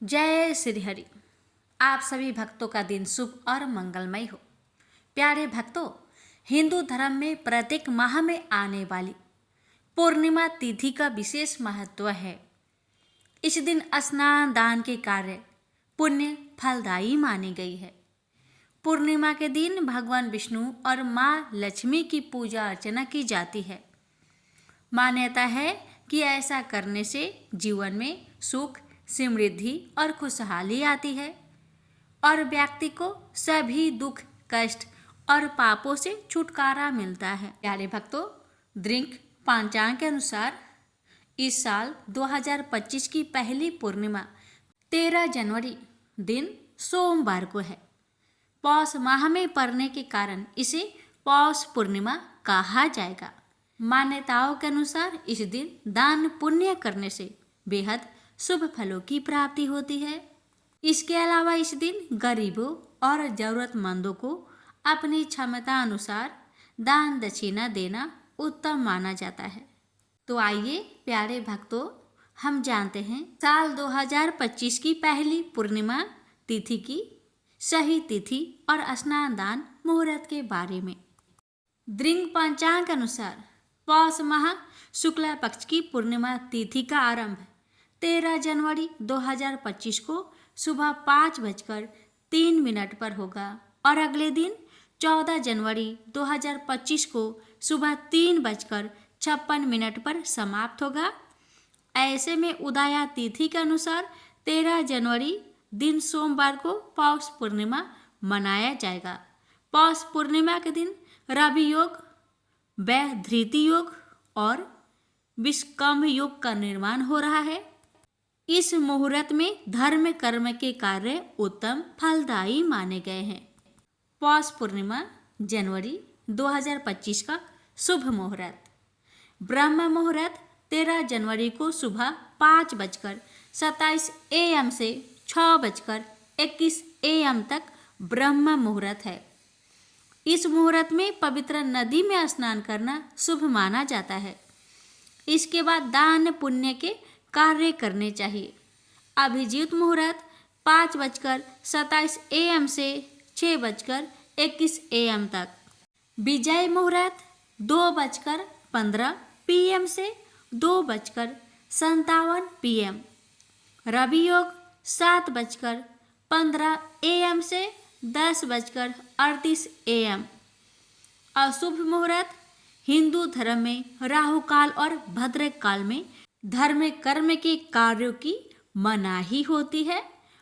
जय श्री हरि। आप सभी भक्तों का दिन शुभ और मंगलमय हो। प्यारे भक्तों, हिंदू धर्म में प्रत्येक माह में आने वाली पूर्णिमा तिथि का विशेष महत्व है। इस दिन स्नान दान के कार्य पुण्य फलदायी मानी गई है। पूर्णिमा के दिन भगवान विष्णु और माँ लक्ष्मी की पूजा अर्चना की जाती है। मान्यता है कि ऐसा करने से जीवन में सुख, समृद्धि और खुशहाली आती है और व्यक्ति को सभी दुख, कष्ट और पापों से छुटकारा मिलता है। प्यारे भक्तों, दृंक पंचांग के अनुसार इस साल 2025 की पहली पूर्णिमा 13 जनवरी दिन सोमवार को है। पौष माह में पड़ने के कारण इसे पौष पूर्णिमा कहा जाएगा। मान्यताओं के अनुसार इस दिन दान पुण्य करने से बेहद शुभ फलों की प्राप्ति होती है। इसके अलावा इस दिन गरीबों और जरूरतमंदों को अपनी क्षमता अनुसार दान दक्षिणा देना उत्तम माना जाता है। तो आइए प्यारे भक्तों, हम जानते हैं साल 2025 की पहली पूर्णिमा तिथि की सही तिथि और स्नान दान मुहूर्त के बारे में। दृंग पंचांग के अनुसार पौष माह शुक्ला पक्ष की पूर्णिमा तिथि का आरंभ 13 जनवरी 2025 को सुबह 5:03 पर होगा और अगले दिन 14 जनवरी 2025 को सुबह 3:56 पर समाप्त होगा। ऐसे में उदया तिथि के अनुसार 13 जनवरी दिन सोमवार को पौष पूर्णिमा मनाया जाएगा। पौष पूर्णिमा के दिन रवि योग, वैधृति योग और विषकंभ योग का निर्माण हो रहा है। इस मुहूर्त में धर्म कर्म के कार्य उत्तम फलदायी माने गए हैं। पौष पूर्णिमा जनवरी 2025 का शुभ मुहूर्त। ब्रह्म मुहूर्त 13 जनवरी को सुबह 5:27 AM से 6:21 AM तक ब्रह्म मुहूर्त है। इस मुहूर्त में पवित्र नदी में स्नान करना शुभ माना जाता है। इसके बाद दान पुण्य के कार्य करने चाहिए। अभिजीत मुहूर्त 5:27 AM से 6:21 AM तक। विजय मुहूर्त 2:15 PM से 2:57 PM। रवि योग 7:15 AM से 10:38 AM। अशुभ मुहूर्त हिंदू धर्म में राहु काल और भद्र काल में धर्म कर्म के कार्यों की मनाही होती है।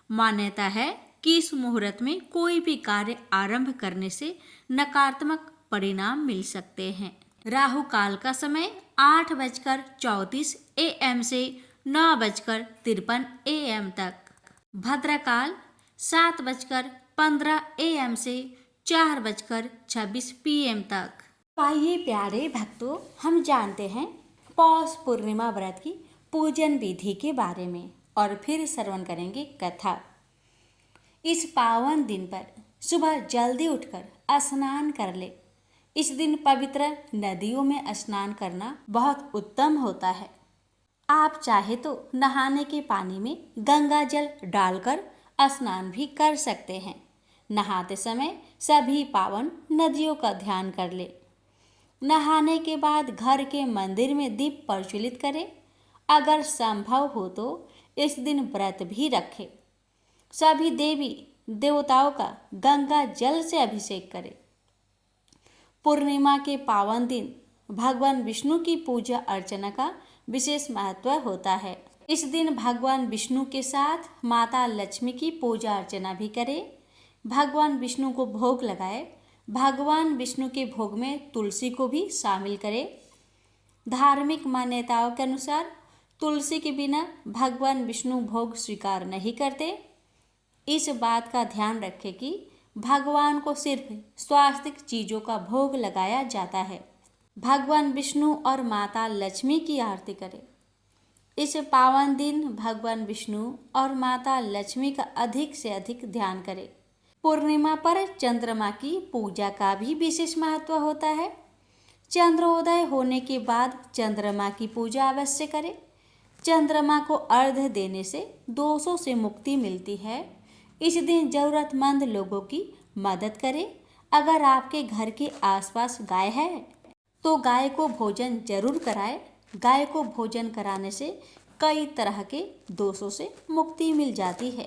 मान्यता है कि इस मुहूर्त में कोई भी कार्य आरंभ करने से नकारात्मक परिणाम मिल सकते हैं। राहु काल का समय 8:34 AM से 9:53 AM तक। भद्रकाल 7:15 AM से 4:26 PM तक। आइए प्यारे भक्तों, हम जानते हैं पौष पूर्णिमा व्रत की पूजन विधि के बारे में और फिर श्रवण करेंगे कथा। इस पावन दिन पर सुबह जल्दी उठकर स्नान कर ले। इस दिन पवित्र नदियों में स्नान करना बहुत उत्तम होता है। आप चाहे तो नहाने के पानी में गंगा जल डालकर स्नान भी कर सकते हैं। नहाते समय सभी पावन नदियों का ध्यान कर ले। नहाने के बाद घर के मंदिर में दीप प्रज्वलित करें। अगर संभव हो तो इस दिन व्रत भी रखें। सभी देवी देवताओं का गंगा जल से अभिषेक करें। पूर्णिमा के पावन दिन भगवान विष्णु की पूजा अर्चना का विशेष महत्व होता है। इस दिन भगवान विष्णु के साथ माता लक्ष्मी की पूजा अर्चना भी करें। भगवान विष्णु को भोग लगाए। भगवान विष्णु के भोग में तुलसी को भी शामिल करें। धार्मिक मान्यताओं के अनुसार तुलसी के बिना भगवान विष्णु भोग स्वीकार नहीं करते। इस बात का ध्यान रखें कि भगवान को सिर्फ स्वास्तिक चीज़ों का भोग लगाया जाता है। भगवान विष्णु और माता लक्ष्मी की आरती करें। इस पावन दिन भगवान विष्णु और माता लक्ष्मी का अधिक से अधिक ध्यान करें। पूर्णिमा पर चंद्रमा की पूजा का भी विशेष महत्व होता है। चंद्रोदय होने के बाद चंद्रमा की पूजा अवश्य करें। चंद्रमा को अर्घ्य देने से दोषों से मुक्ति मिलती है। इस दिन जरूरतमंद लोगों की मदद करें। अगर आपके घर के आसपास गाय है तो गाय को भोजन जरूर कराएं। गाय को भोजन कराने से कई तरह के दोषों से मुक्ति मिल जाती है।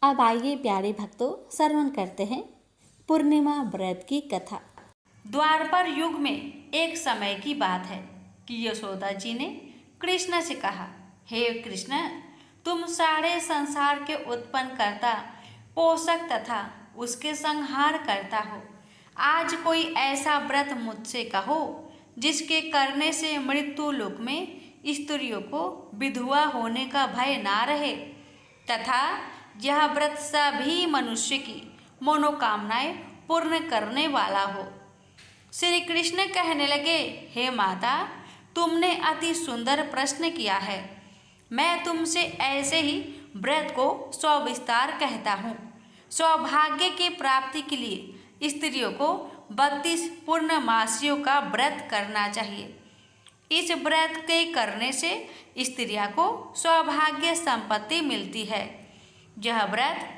अब आइए प्यारे भक्तों, श्रवण करते हैं पूर्णिमा व्रत की कथा। द्वापर युग में एक समय की बात है कि यशोदा जी ने कृष्ण से कहा, हे कृष्ण, तुम सारे संसार के उत्पन्न करता, पोषक तथा उसके संहार करता हो। आज कोई ऐसा व्रत मुझसे कहो जिसके करने से मृत्यु लोक में स्त्रियों को विधवा होने का भय ना रहे तथा यह व्रत सभी मनुष्य की मनोकामनाएं पूर्ण करने वाला हो। श्री कृष्ण कहने लगे, हे माता, तुमने अति सुंदर प्रश्न किया है। मैं तुमसे ऐसे ही व्रत को सविस्तार कहता हूँ। सौभाग्य की प्राप्ति के लिए स्त्रियों को 32 पूर्णमासियों का व्रत करना चाहिए। इस व्रत के करने से स्त्रियों को सौभाग्य संपत्ति मिलती है। यह व्रत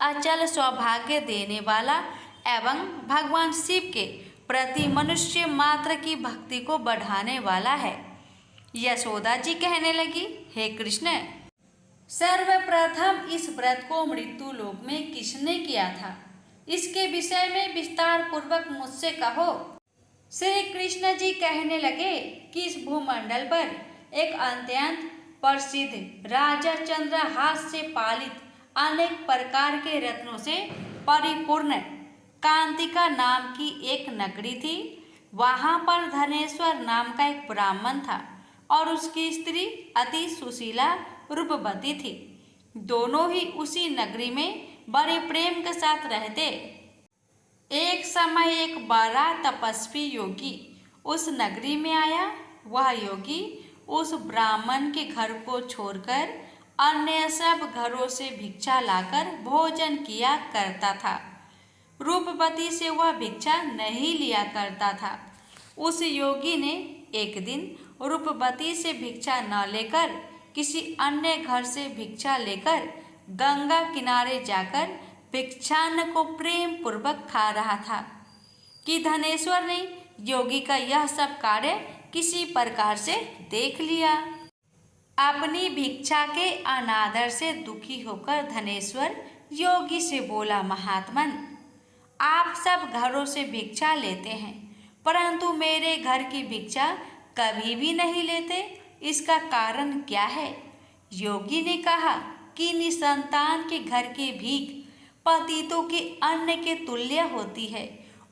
अचल सौभाग्य देने वाला एवं भगवान शिव के प्रति मनुष्य मात्र की भक्ति को बढ़ाने वाला है। यशोदा जी कहने लगी, हे कृष्ण, सर्वप्रथम इस व्रत को मृत्यु लोक में किसने किया था, इसके विषय में विस्तार पूर्वक मुझसे कहो। श्री कृष्ण जी कहने लगे कि इस भूमंडल पर एक अत्यंत प्रसिद्ध राजा चंद्रहास से पालित अनेक प्रकार के रत्नों से परिपूर्ण कांतिका नाम की एक नगरी थी। वहाँ पर धनेश्वर नाम का एक ब्राह्मण था और उसकी स्त्री अति सुशीला रूपवती थी। दोनों ही उसी नगरी में बड़े प्रेम के साथ रहते। एक समय एक बड़ा तपस्वी योगी उस नगरी में आया। वह योगी उस ब्राह्मण के घर को छोड़कर अन्य सब घरों से भिक्षा लाकर भोजन किया करता था। रूपवती से वह भिक्षा नहीं लिया करता था। उस योगी ने एक दिन रूपवती से भिक्षा न लेकर किसी अन्य घर से भिक्षा लेकर गंगा किनारे जाकर भिक्षान्न को प्रेम पूर्वक खा रहा था कि धनेश्वर ने योगी का यह सब कार्य किसी प्रकार से देख लिया। अपनी भिक्षा के अनादर से दुखी होकर धनेश्वर योगी से बोला, महात्मन, आप सब घरों से भिक्षा लेते हैं परंतु मेरे घर की भिक्षा कभी भी नहीं लेते, इसका कारण क्या है? योगी ने कहा कि निसंतान के घर की भीख पतितों के अन्न के तुल्य होती है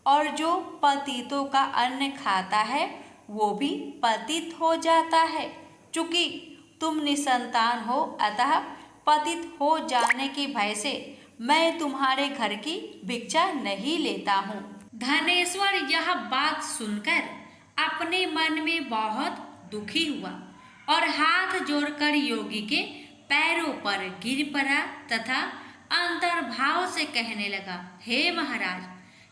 और जो पतितों का अन्न खाता है वो भी पतित हो जाता है। चूंकि तुम निसंतान हो अतः पतित हो जाने के भय से मैं तुम्हारे घर की भिक्षा नहीं लेता हूँ। धनेश्वर यह बात सुनकर अपने मन में बहुत दुखी हुआ और हाथ जोड़कर योगी के पैरों पर गिर पड़ा तथा अंतर्भाव से कहने लगा, हे महाराज,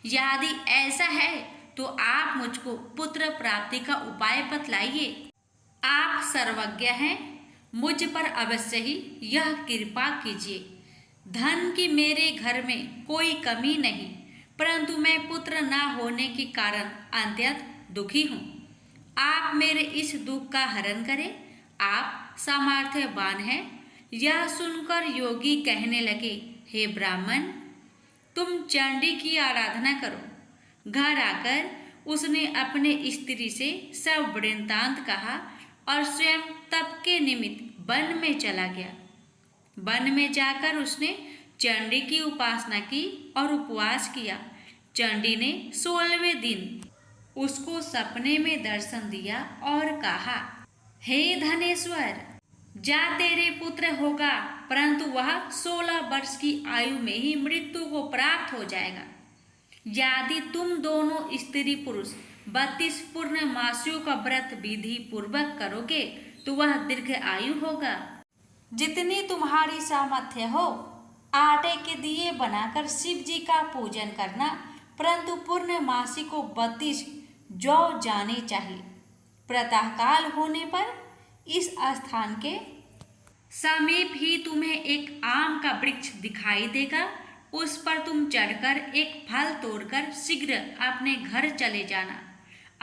यदि ऐसा है तो आप मुझको पुत्र प्राप्ति का उपाय बतलाइए। आप सर्वज्ञ हैं, मुझ पर अवश्य ही यह कृपा कीजिए। धन की मेरे घर में कोई कमी नहीं, परंतु मैं पुत्र न होने के कारण अत्यंत दुखी हूँ। आप मेरे इस दुख का हरण करें, आप सामर्थ्यवान हैं। यह सुनकर योगी कहने लगे, हे ब्राह्मण, तुम चंडी की आराधना करो। घर आकर उसने अपने स्त्री से सब वृत्तांत कहा और स्वयं तप के निमित्त वन में चला गया। वन में जाकर उसने चंडी की उपासना की और उपवास किया। चंडी ने 16वें दिन उसको सपने में दर्शन दिया और कहा, हे धनेश्वर, जा तेरे पुत्र होगा परंतु वह 16 वर्ष की आयु में ही मृत्यु को प्राप्त हो जाएगा। यदि तुम दोनों स्त्री पुरुष 32 पूर्णमासियों का व्रत विधि पूर्वक करोगे तो वह दीर्घ आयु होगा। जितनी तुम्हारी सामर्थ्य हो आटे के दिए बनाकर शिव जी का पूजन करना, परंतु पूर्णमासी को 32 जौ जाने चाहिए। प्रातःकाल होने पर इस स्थान के समीप ही तुम्हें एक आम का वृक्ष दिखाई देगा। उस पर तुम चढ़कर एक फल तोड़कर शीघ्र अपने घर चले जाना।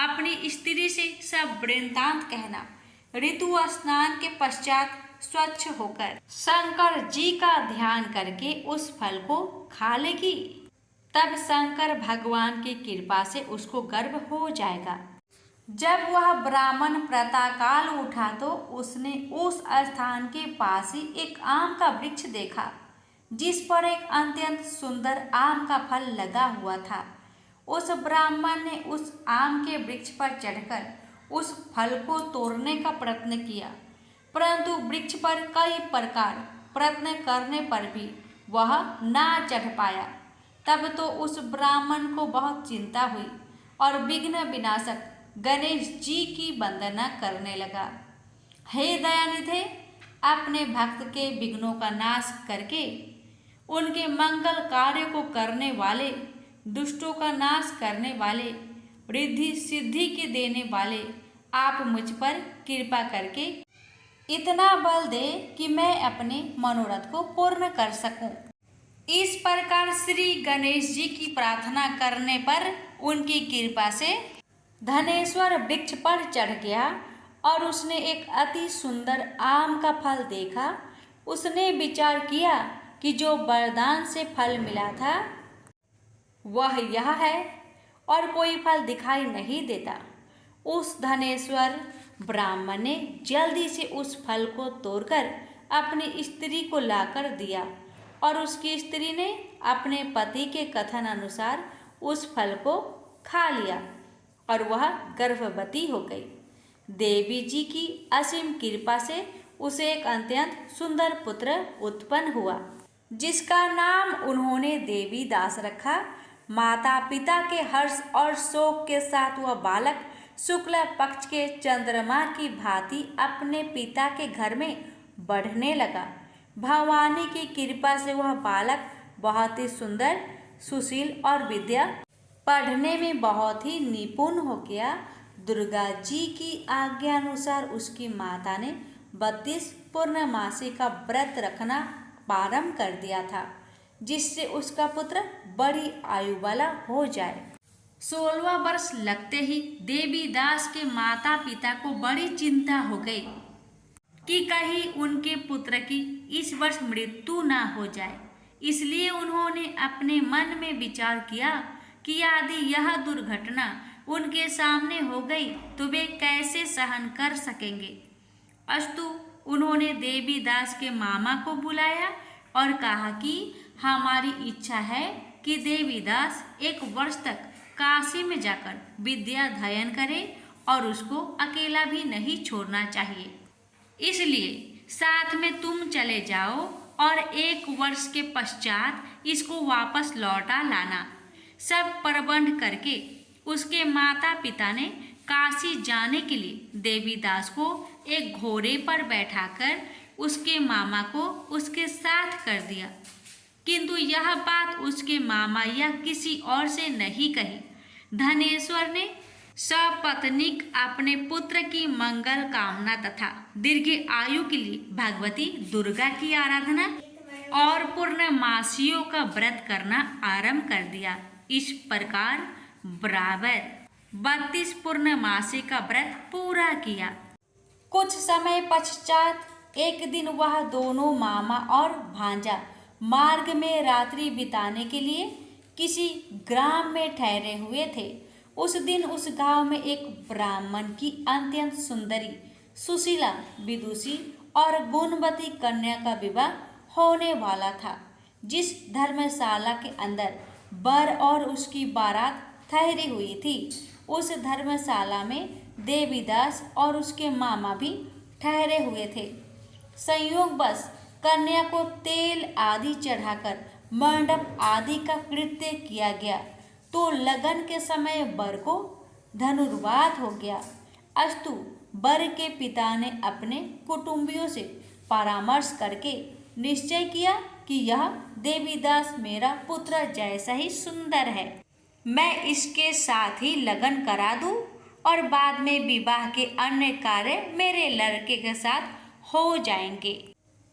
अपनी स्त्री से सब वृत्तांत कहना। ऋतु स्नान के पश्चात स्वच्छ होकर शंकर जी का ध्यान करके उस फल को खा लेगी। तब शंकर भगवान की कृपा से उसको गर्भ हो जाएगा। जब वह ब्राह्मण प्रातःकाल उठा तो उसने उस स्थान के पास ही एक आम का वृक्ष देखा, जिस पर एक अत्यंत सुंदर आम का फल लगा हुआ था। उस ब्राह्मण ने उस आम के वृक्ष पर चढ़कर उस फल को तोड़ने का प्रयत्न किया, परंतु वृक्ष पर कई प्रकार प्रयत्न करने पर भी वह ना चढ़ पाया। तब तो उस ब्राह्मण को बहुत चिंता हुई और विघ्न विनाशक गणेश जी की वंदना करने लगा। हे दयानिधे, अपने भक्त के विघ्नों का नाश करके उनके मंगल कार्य को करने वाले, दुष्टों का नाश करने वाले, रिद्धि सिद्धि के देने वाले, आप मुझ पर कृपा करके इतना बल दे कि मैं अपने मनोरथ को पूर्ण कर सकूं। इस प्रकार श्री गणेश जी की प्रार्थना करने पर उनकी कृपा से धनेश्वर वृक्ष पर चढ़ गया और उसने एक अति सुंदर आम का फल देखा। उसने विचार किया कि जो वरदान से फल मिला था वह यह है और कोई फल दिखाई नहीं देता। उस धनेश्वर ब्राह्मण ने जल्दी से उस फल को तोड़कर अपनी स्त्री को लाकर दिया और उसकी स्त्री ने अपने पति के कथन अनुसार उस फल को खा लिया और वह गर्भवती हो गई। देवी जी की असीम कृपा से उसे एक अत्यंत सुंदर पुत्र उत्पन्न हुआ, जिसका नाम उन्होंने देवी दास रखा। माता पिता के हर्ष और शोक के साथ वह बालक शुक्ल पक्ष के चंद्रमा की भांति अपने पिता के घर में बढ़ने लगा। भवानी की कृपा से वह बालक बहुत ही सुंदर, सुशील और विद्या पढ़ने में बहुत ही निपुण हो गया। दुर्गा जी की आज्ञा अनुसार उसकी माता ने 32 पूर्णमासी का व्रत रखना प्रारंभ कर दिया था, जिससे उसका पुत्र बड़ी आयु वाला हो जाए। 16वां वर्ष लगते ही देवी दास के माता पिता को बड़ी चिंता हो गई कि कहीं उनके पुत्र की इस वर्ष मृत्यु ना हो जाए। इसलिए उन्होंने अपने मन में विचार किया कि यदि यह दुर्घटना उनके सामने हो गई तो वे कैसे सहन कर सकेंगे। अस्तु उन्होंने देवी दास के मामा को बुलाया और कहा कि हमारी इच्छा है कि देवी दास 1 वर्ष तक काशी में जाकर विद्या अध्ययन करे और उसको अकेला भी नहीं छोड़ना चाहिए। इसलिए साथ में तुम चले जाओ और 1 वर्ष के पश्चात इसको वापस लौटा लाना। सब प्रबंध करके उसके माता पिता ने काशी जाने के लिए देवी दास को एक घोड़े पर बैठाकर उसके मामा को उसके साथ कर दिया, किंतु यह बात उसके मामा या किसी और से नहीं कही। धनेश्वर ने सपत्नीक अपने पुत्र की मंगल कामना तथा दीर्घ आयु के लिए भगवती दुर्गा की आराधना और पूर्णमासियों का व्रत करना आरंभ कर दिया। इस प्रकार बराबर 32 पूर्णमासी का व्रत पूरा किया। कुछ समय पश्चात एक दिन वह दोनों मामा और भांजा मार्ग में रात्रि बिताने के लिए किसी ग्राम में ठहरे हुए थे। उस दिन उस गांव में एक ब्राह्मण की अत्यंत सुंदरी, सुशीला, विदुषी और गुणवती कन्या का विवाह होने वाला था। जिस धर्मशाला के अंदर वर और उसकी बारात ठहरी हुई थी, उस धर्मशाला में देवीदास और उसके मामा भी ठहरे हुए थे। संयोगवश कन्या को तेल आदि चढ़ाकर मंडप आदि का कृत्य किया गया तो लगन के समय वर को धनुर्वात हो गया। अस्तु वर के पिता ने अपने कुटुंबियों से परामर्श करके निश्चय किया कि यह देवीदास मेरा पुत्र जैसा ही सुंदर है, मैं इसके साथ ही लगन करा दूं और बाद में विवाह के अन्य कार्य मेरे लड़के के साथ हो जाएंगे।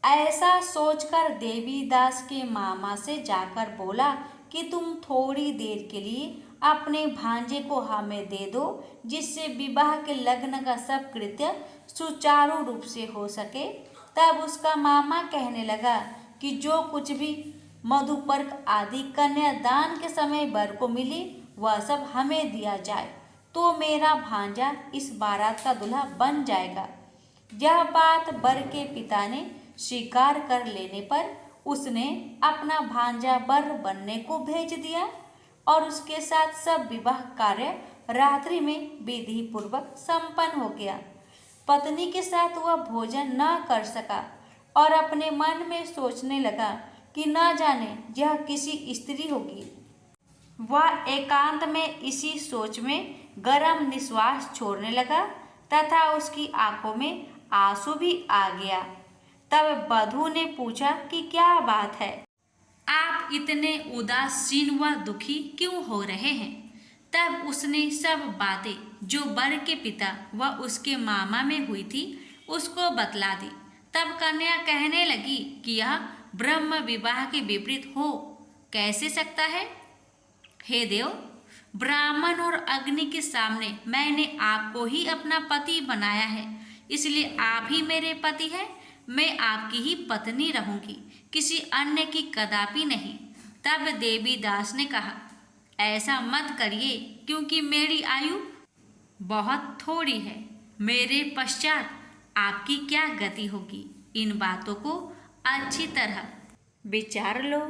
ऐसा सोचकर देवीदास के मामा से जाकर बोला कि तुम थोड़ी देर के लिए अपने भांजे को हमें दे दो, जिससे विवाह के लग्न का सब कृत्य सुचारू रूप से हो सके। तब उसका मामा कहने लगा कि जो कुछ भी मधुपर्क आदि कन्यादान के समय वर को मिले वह सब हमें दिया जाए, तो मेरा भांजा इस बारात का दूल्हा बन जाएगा। यह बात वर के पिता ने स्वीकार कर लेने पर उसने अपना भांजा वर बनने को भेज दिया और उसके साथ सब विवाह कार्य रात्रि में विधि पूर्वक संपन्न हो गया। पत्नी के साथ वह भोजन न कर सका और अपने मन में सोचने लगा कि न जाने यह किसी स्त्री होगी। वह एकांत में इसी सोच में गरम निश्वास छोड़ने लगा तथा उसकी आंखों में आंसू भी आ गया। तब वधू ने पूछा कि क्या बात है, आप इतने उदासीन व दुखी क्यों हो रहे हैं? तब उसने सब बातें जो वर के पिता व उसके मामा में हुई थी उसको बतला दी। तब कन्या कहने लगी कि यह ब्रह्म विवाह के विपरीत हो कैसे सकता है? हे देव, ब्राह्मण और अग्नि के सामने मैंने आपको ही अपना पति बनाया है, इसलिए आप ही मेरे पति हैं। मैं आपकी ही पत्नी रहूंगी, किसी अन्य की कदापि नहीं। तब देवीदास ने कहा, ऐसा मत करिए, क्योंकि मेरी आयु बहुत थोड़ी है। मेरे पश्चात आपकी क्या गति होगी, इन बातों को अच्छी तरह विचार लो।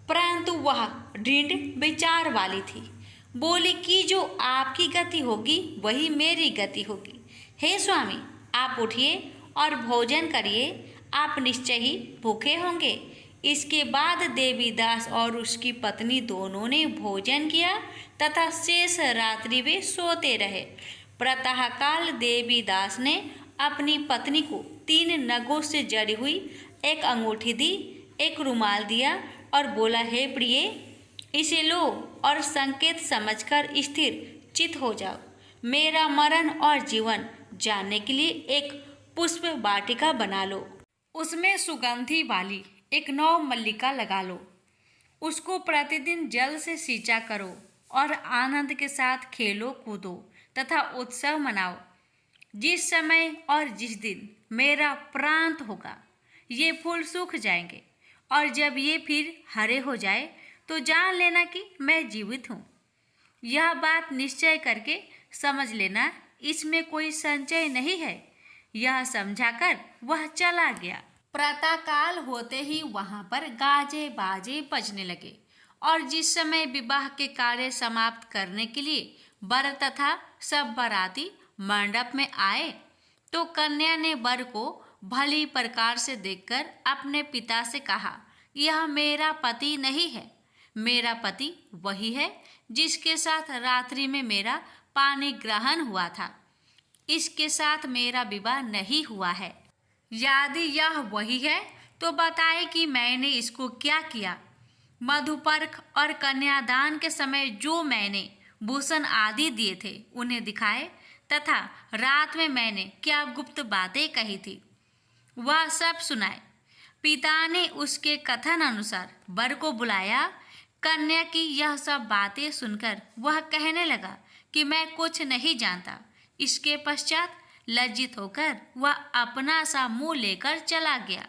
परंतु वह दृढ़ विचार वाली थी, बोली कि जो आपकी गति होगी वही मेरी गति होगी। हे स्वामी, आप उठिए और भोजन करिए, आप निश्चय ही भूखे होंगे। इसके बाद देवीदास और उसकी पत्नी दोनों ने भोजन किया तथा शेष रात्रि वे सोते रहे। प्रातःकाल देवीदास ने अपनी पत्नी को 3 नगों से जड़ी हुई एक अंगूठी दी, एक रुमाल दिया और बोला, हे प्रिय, इसे लो और संकेत समझकर स्थिर चित हो जाओ। मेरा मरण और जीवन जानने के लिए एक पुष्प वाटिका बना लो, उसमें सुगंधी वाली एक नौ मल्लिका लगा लो, उसको प्रतिदिन जल से सींचा करो और आनंद के साथ खेलो कूदो तथा उत्सव मनाओ। जिस समय और जिस दिन मेरा प्रांत होगा ये फूल सूख जाएंगे, और जब ये फिर हरे हो जाए तो जान लेना कि मैं जीवित हूँ। यह बात निश्चय करके समझ लेना, इसमें कोई संचय नहीं है। यह समझाकर वह चला गया। प्रातःकाल होते ही वहां पर गाजे बाजे बजने लगे और जिस समय विवाह के कार्य समाप्त करने के लिए वर तथा सब बाराती मंडप में आए तो कन्या ने वर को भली प्रकार से देखकर अपने पिता से कहा, यह मेरा पति नहीं है। मेरा पति वही है जिसके साथ रात्रि में मेरा पानी ग्रहण हुआ था। इसके साथ मेरा विवाह नहीं हुआ है। यदि यह वही है तो बताए कि मैंने इसको क्या किया। मधुपर्क और कन्यादान के समय जो मैंने भूषण आदि दिए थे उन्हें दिखाए तथा रात में मैंने क्या गुप्त बातें कही थी वह सब सुनाए। पिता ने उसके कथन अनुसार वर को बुलाया। कन्या की यह सब बातें सुनकर वह कहने लगा कि मैं कुछ नहीं जानता। इसके पश्चात लज्जित होकर वह अपना सा मुंह लेकर चला गया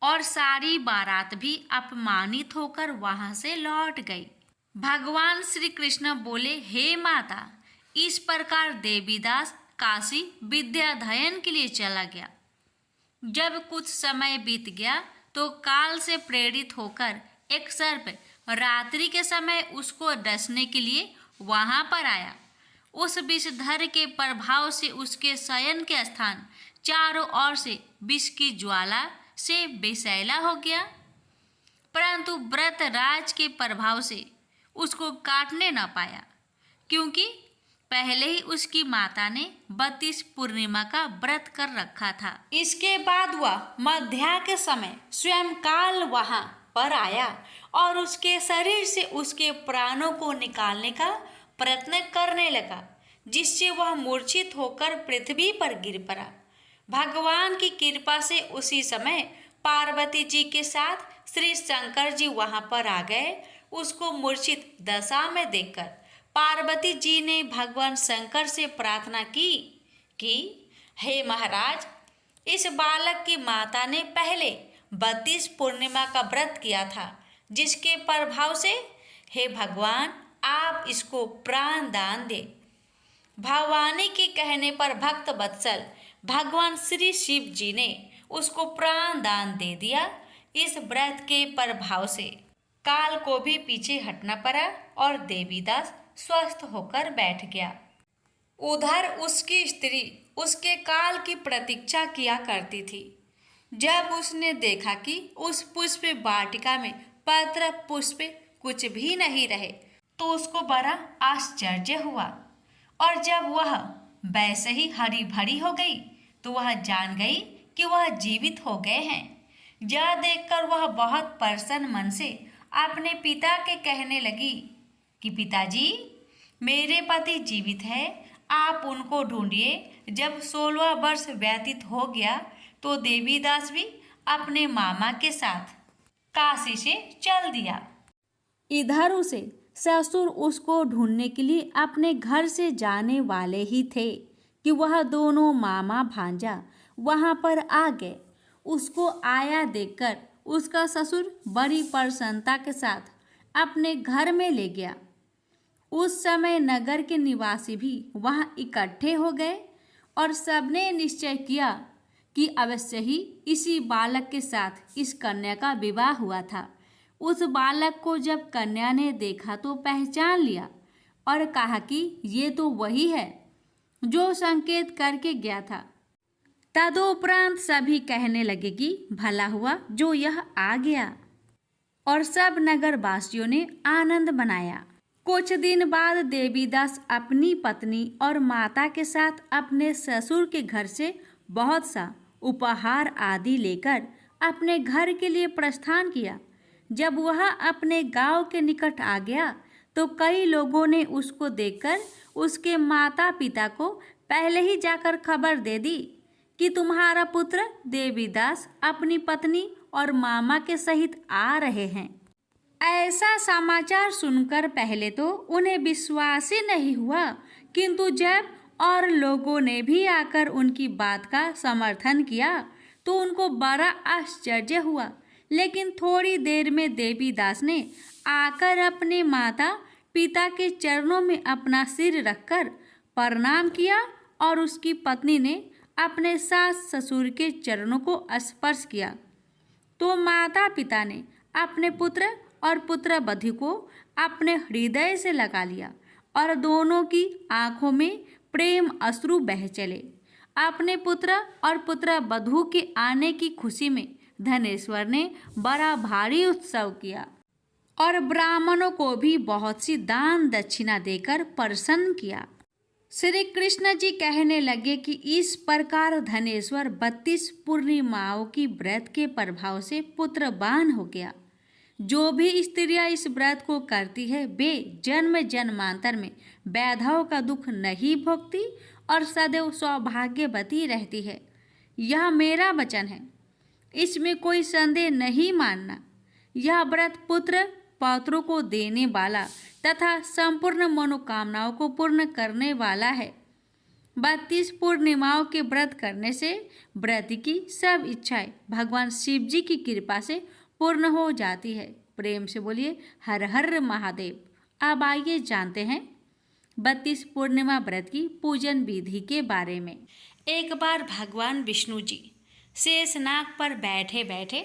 और सारी बारात भी अपमानित होकर वहां से लौट गई। भगवान श्री कृष्ण बोले, हे माता, इस प्रकार देवीदास काशी विद्याध्ययन के लिए चला गया। जब कुछ समय बीत गया तो काल से प्रेरित होकर एक सर्प रात्रि के समय उसको डसने के लिए वहां पर आया। उस विषधर के प्रभाव से उसके शयन के स्थान चारों ओर से विष की ज्वाला से बेसैला हो गया, परंतु व्रतराज के प्रभाव से उसको काटने न पाया, क्योंकि पहले ही उसकी माता ने 32 पूर्णिमा का व्रत कर रखा था। इसके बाद वह मध्या के समय स्वयं काल वहां पर आया और उसके शरीर से उसके प्राणों को निकालने का प्रयत्न करने लगा, जिससे वह मूर्छित होकर पृथ्वी पर गिर पड़ा। भगवान की कृपा से उसी समय पार्वती जी के साथ श्री शंकर जी वहां पर आ गए। उसको मूर्छित दशा में देखकर पार्वती जी ने भगवान शंकर से प्रार्थना की कि हे महाराज, इस बालक की माता ने पहले 32 पूर्णिमा का व्रत किया था, जिसके प्रभाव से हे भगवान आप इसको प्राण दान दे। भवानी के कहने पर भक्त वत्सल भगवान श्री शिव जी ने उसको प्राण दान दे दिया। इस व्रत के प्रभाव से काल को भी पीछे हटना पड़ा और देवीदास स्वस्थ होकर बैठ गया। उधर उसकी स्त्री उसके काल की प्रतीक्षा किया करती थी। जब उसने देखा कि उस पुष्प वाटिका में पत्र पुष्प कुछ भी नहीं रहे, तो उसको बड़ा आश्चर्य हुआ। और जब वह वैसे ही हरी भरी हो गई, तो वह जान गई कि वह जीवित हो गए हैं। यह देखकर वह बहुत प्रसन्न मन से अपने पिता के कहने लगी कि पिताजी, मेरे पति जीवित है, आप उनको ढूंढिए। जब 16वां वर्ष व्यतीत हो गया तो देवीदास भी अपने मामा के साथ काशी से चल दिया। इधर उसे ससुर उसको ढूंढने के लिए अपने घर से जाने वाले ही थे कि वह दोनों मामा भांजा वहां पर आ गए। उसको आया देखकर उसका ससुर बड़ी प्रसन्नता के साथ अपने घर में ले गया। उस समय नगर के निवासी भी वहां इकट्ठे हो गए और सबने निश्चय किया कि अवश्य ही इसी बालक के साथ इस कन्या का विवाह हुआ था। उस बालक को जब कन्या ने देखा तो पहचान लिया और कहा कि ये तो वही है जो संकेत करके गया था। तदुपरांत सभी कहने लगे कि भला हुआ जो यह आ गया, और सब नगर वासियों ने आनंद मनाया। कुछ दिन बाद देवीदास अपनी पत्नी और माता के साथ अपने ससुर के घर से बहुत सा उपहार आदि लेकर अपने घर के लिए प्रस्थान किया। जब वह अपने गांव के निकट आ गया तो कई लोगों ने उसको देखकर उसके माता पिता को पहले ही जाकर खबर दे दी कि तुम्हारा पुत्र देवीदास अपनी पत्नी और मामा के सहित आ रहे हैं। ऐसा समाचार सुनकर पहले तो उन्हें विश्वास ही नहीं हुआ, किंतु जब और लोगों ने भी आकर उनकी बात का समर्थन किया तो उनको बड़ा आश्चर्य हुआ। लेकिन थोड़ी देर में देवीदास ने आकर अपने माता पिता के चरणों में अपना सिर रखकर प्रणाम किया और उसकी पत्नी ने अपने सास ससुर के चरणों को स्पर्श किया। तो माता पिता ने अपने पुत्र और पुत्र वधू को अपने हृदय से लगा लिया और दोनों की आंखों में प्रेम अश्रु बह चले। अपने पुत्र और पुत्र वधू के आने की खुशी में धनेश्वर ने बड़ा भारी उत्सव किया और ब्राह्मणों को भी बहुत सी दान दक्षिणा देकर प्रसन्न किया। श्री कृष्ण जी कहने लगे कि इस प्रकार धनेश्वर 32 पूर्णिमाओं की व्रत के प्रभाव से पुत्रवान हो गया। जो भी स्त्रियां इस व्रत को करती है वे जन्म जन्मांतर में वैधव का दुख नहीं भोगती और सदैव सौभाग्यवती रहती है। यह मेरा वचन है, इसमें कोई संदेह नहीं मानना। यह व्रत पुत्र पौत्रों को देने वाला तथा संपूर्ण मनोकामनाओं को पूर्ण करने वाला है। 32 पूर्णिमाओं के व्रत करने से व्रत की सब इच्छाएं भगवान शिव जी की कृपा से पूर्ण हो जाती है। प्रेम से बोलिए हर हर महादेव। अब आइए जानते हैं 32 पूर्णिमा व्रत की पूजन विधि के बारे में। एक बार भगवान विष्णु जी शेषनाग पर बैठे बैठे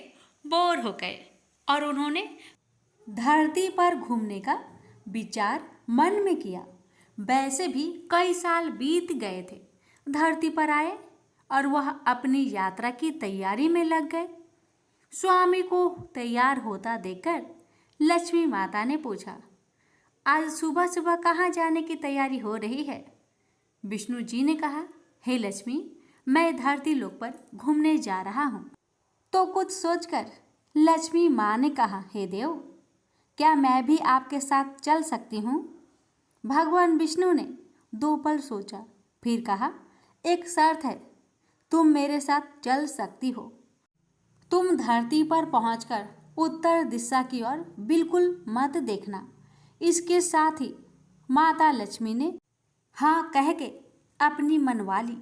बोर हो गए और उन्होंने धरती पर घूमने का विचार मन में किया। वैसे भी कई साल बीत गए थे। धरती पर आए और वह अपनी यात्रा की तैयारी में लग गए। स्वामी को तैयार होता देखकर लक्ष्मी माता ने पूछा, आज सुबह सुबह कहाँ जाने की तैयारी हो रही है? विष्णु जी ने कहा, हे लक्ष्मी, मैं धरती लोक पर घूमने जा रहा हूँ। तो कुछ सोचकर लक्ष्मी माँ ने कहा, हे देव, क्या मैं भी आपके साथ चल सकती हूँ? भगवान विष्णु ने 2 पल सोचा, फिर कहा, एक शर्त है, तुम मेरे साथ चल सकती हो। तुम धरती पर पहुंचकर उत्तर दिशा की ओर बिल्कुल मत देखना। इसके साथ ही माता लक्ष्मी ने हाँ कह के अपनी मनवा ली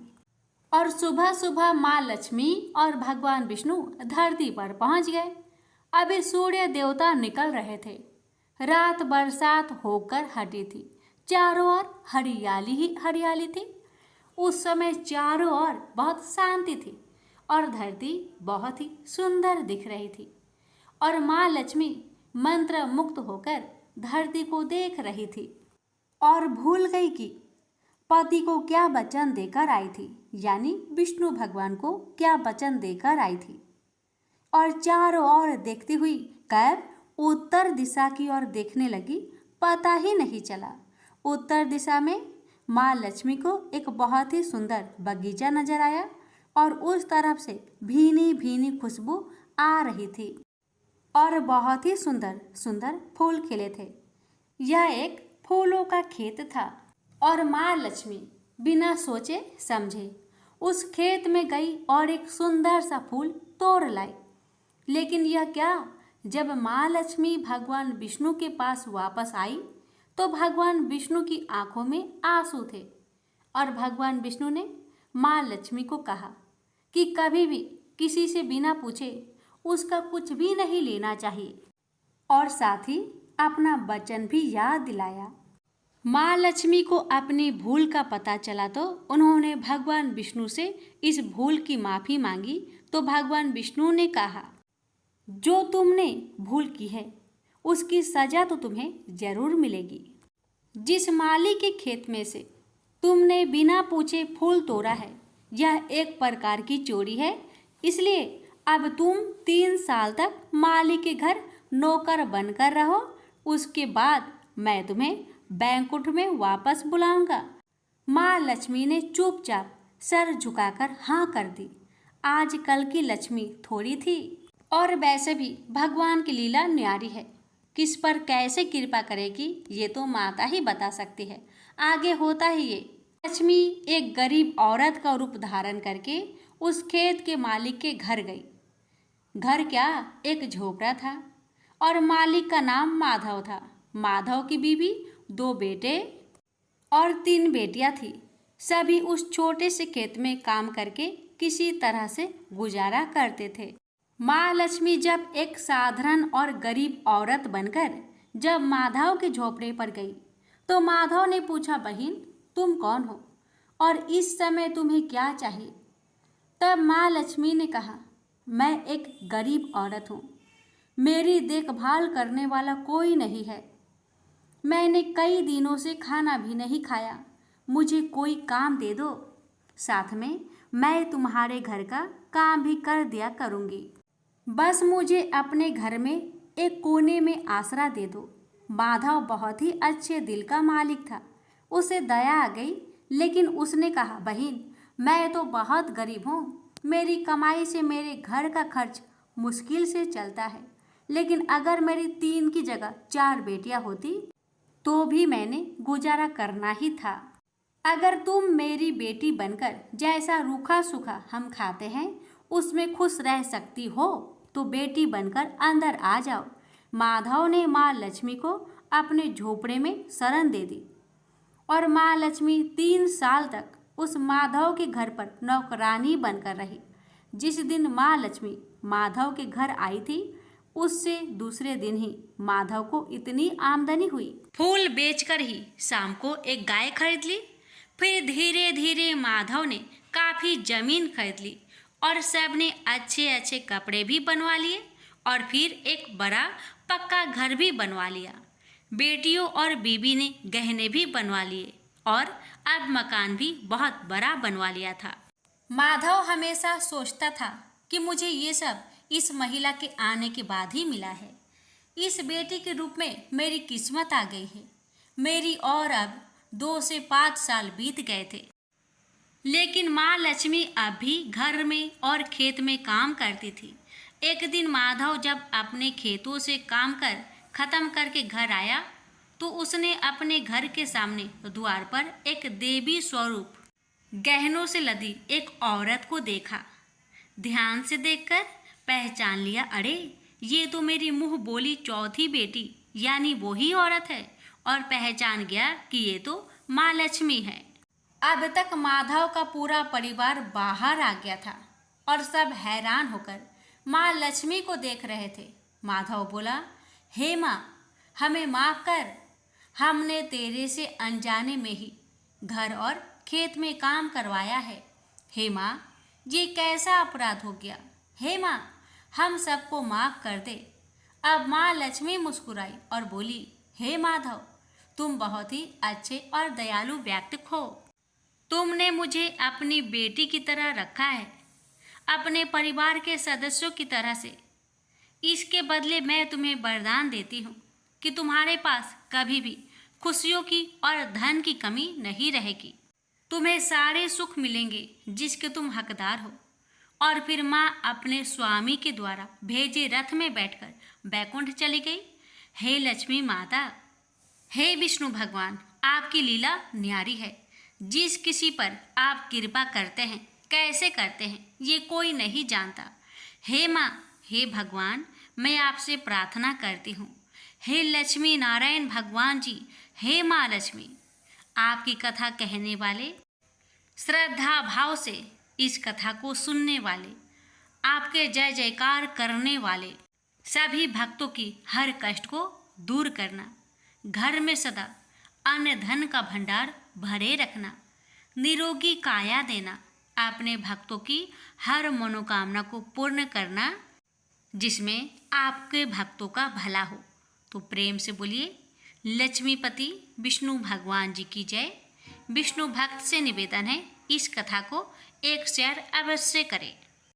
और सुबह सुबह माँ लक्ष्मी और भगवान विष्णु धरती पर पहुंच गए। अभी सूर्य देवता निकल रहे थे। रात बरसात होकर हटी थी। चारों ओर हरियाली ही हरियाली थी। उस समय चारों ओर बहुत शांति थी और धरती बहुत ही सुंदर दिख रही थी और माँ लक्ष्मी मंत्र मुक्त होकर धरती को देख रही थी और भूल गई कि पति को क्या वचन देकर आई थी, यानी विष्णु भगवान को क्या वचन देकर आई थी। और चारों ओर देखती हुई कैब उत्तर दिशा की ओर देखने लगी। पता ही नहीं चला उत्तर दिशा में माँ लक्ष्मी को एक बहुत ही सुंदर बगीचा नजर आया और उस तरफ से भीनी भीनी खुशबू आ रही थी और बहुत ही सुंदर सुंदर फूल खिले थे। यह एक फूलों का खेत था और माँ लक्ष्मी बिना सोचे समझे उस खेत में गई और एक सुंदर सा फूल तोड़ लाई। लेकिन यह क्या, जब माँ लक्ष्मी भगवान विष्णु के पास वापस आई तो भगवान विष्णु की आंखों में आंसू थे और भगवान विष्णु ने माँ लक्ष्मी को कहा कि कभी भी किसी से बिना पूछे उसका कुछ भी नहीं लेना चाहिए और साथ ही अपना वचन भी याद दिलाया। माँ लक्ष्मी को अपनी भूल का पता चला तो उन्होंने भगवान विष्णु से इस भूल की माफ़ी मांगी। तो भगवान विष्णु ने कहा, जो तुमने भूल की है उसकी सजा तो तुम्हें जरूर मिलेगी। जिस माली के खेत में से तुमने बिना पूछे फूल तोड़ा है, यह एक प्रकार की चोरी है। इसलिए अब तुम 3 साल तक माली के घर नौकर बनकर रहो। उसके बाद मैं तुम्हें बैंकुट में वापस बुलाऊंगा। माँ लक्ष्मी ने चुपचाप सर झुकाकर हाँ कर दी। आजकल की लक्ष्मी थोड़ी थी और वैसे भी भगवान की लीला न्यारी है। किस पर कैसे कृपा करेगी ये तो माता ही बता सकती है। आगे होता ही ये, लक्ष्मी एक गरीब औरत का रूप धारण करके उस खेत के मालिक के घर गई। घर क्या, एक झोपड़ा था और मालिक का नाम माधव था। माधव की बीवी, 2 बेटे और 3 बेटियां थी। सभी उस छोटे से खेत में काम करके किसी तरह से गुजारा करते थे। माँ लक्ष्मी जब एक साधारण और गरीब औरत बनकर जब माधव के झोपड़े पर गई तो माधव ने पूछा, बहन तुम कौन हो और इस समय तुम्हें क्या चाहिए? तब माँ लक्ष्मी ने कहा, मैं एक गरीब औरत हूँ, मेरी देखभाल करने वाला कोई नहीं है। मैंने कई दिनों से खाना भी नहीं खाया, मुझे कोई काम दे दो, साथ में मैं तुम्हारे घर का काम भी कर दिया करूँगी। बस मुझे अपने घर में एक कोने में आसरा दे दो। माधव बहुत ही अच्छे दिल का मालिक था। उसे दया आ गई, लेकिन उसने कहा, बहन मैं तो बहुत गरीब हूँ, मेरी कमाई से मेरे घर का खर्च मुश्किल से चलता है। लेकिन अगर मेरी 3 की जगह 4 बेटियां होती तो भी मैंने गुजारा करना ही था। अगर तुम मेरी बेटी बनकर जैसा रूखा सूखा हम खाते हैं उसमें खुश रह सकती हो तो बेटी बनकर अंदर आ जाओ। माधव ने माँ लक्ष्मी को अपने झोपड़े में शरण दे दी और माँ लक्ष्मी 3 साल तक उस माधव के घर पर नौकरानी बनकर रही। जिस दिन माँ लक्ष्मी माधव के घर आई थी उससे दूसरे दिन ही माधव को इतनी आमदनी हुई, फूल बेचकर ही शाम को एक गाय खरीद ली। फिर धीरे धीरे माधव ने काफ़ी जमीन खरीद ली और सबने अच्छे अच्छे कपड़े भी बनवा लिए और फिर एक बड़ा पक्का घर भी बनवा लिया। बेटियों और बीबी ने गहने भी बनवा लिए और अब मकान भी बहुत बड़ा बनवा लिया था। माधव हमेशा सोचता था कि मुझे ये सब इस महिला के आने के बाद ही मिला है। इस बेटी के रूप में मेरी किस्मत आ गई है मेरी। और अब 2 से 5 साल बीत गए थे, लेकिन माँ लक्ष्मी अब भी घर में और खेत में काम करती थी। एक दिन माधव जब अपने खेतों से काम कर खत्म करके घर आया तो उसने अपने घर के सामने द्वार पर एक देवी स्वरूप गहनों से लदी एक औरत को देखा। ध्यान से देखकर पहचान लिया, अरे ये तो मेरी मुंह बोली चौथी बेटी यानी वही औरत है, और पहचान गया कि ये तो माँ लक्ष्मी है। अब तक माधव का पूरा परिवार बाहर आ गया था और सब हैरान होकर माँ लक्ष्मी को देख रहे थे। माधव बोला, हे माँ, हमें माफ कर, हमने तेरे से अनजाने में ही घर और खेत में काम करवाया है। हे माँ, ये कैसा अपराध हो गया। हे माँ, हम सबको माफ कर दे। अब माँ लक्ष्मी मुस्कुराई और बोली, हे माधव, तुम बहुत ही अच्छे और दयालु व्यक्ति हो। तुमने मुझे अपनी बेटी की तरह रखा है, अपने परिवार के सदस्यों की तरह से। इसके बदले मैं तुम्हें वरदान देती हूँ कि तुम्हारे पास कभी भी खुशियों की और धन की कमी नहीं रहेगी। तुम्हें सारे सुख मिलेंगे जिसके तुम हकदार हो। और फिर माँ अपने स्वामी के द्वारा भेजे रथ में बैठकर बैकुंठ चली गई। हे लक्ष्मी माता, हे विष्णु भगवान, आपकी लीला न्यारी है। जिस किसी पर आप कृपा करते हैं, कैसे करते हैं, ये कोई नहीं जानता। हे माँ, हे भगवान, मैं आपसे प्रार्थना करती हूँ, हे लक्ष्मी नारायण भगवान जी, हे माँ लक्ष्मी, आपकी कथा कहने वाले, श्रद्धा भाव से इस कथा को सुनने वाले, आपके जय जयकार करने वाले सभी भक्तों की हर कष्ट को दूर करना, घर में सदा अन्न धन का भंडार भरे रखना, निरोगी काया देना, अपने भक्तों की हर मनोकामना को पूर्ण करना, जिसमें आपके भक्तों का भला हो। तो प्रेम से बोलिए, लक्ष्मीपति विष्णु भगवान जी की जय। विष्णु भक्त से निवेदन है, इस कथा को एक शेयर अवश्य करें।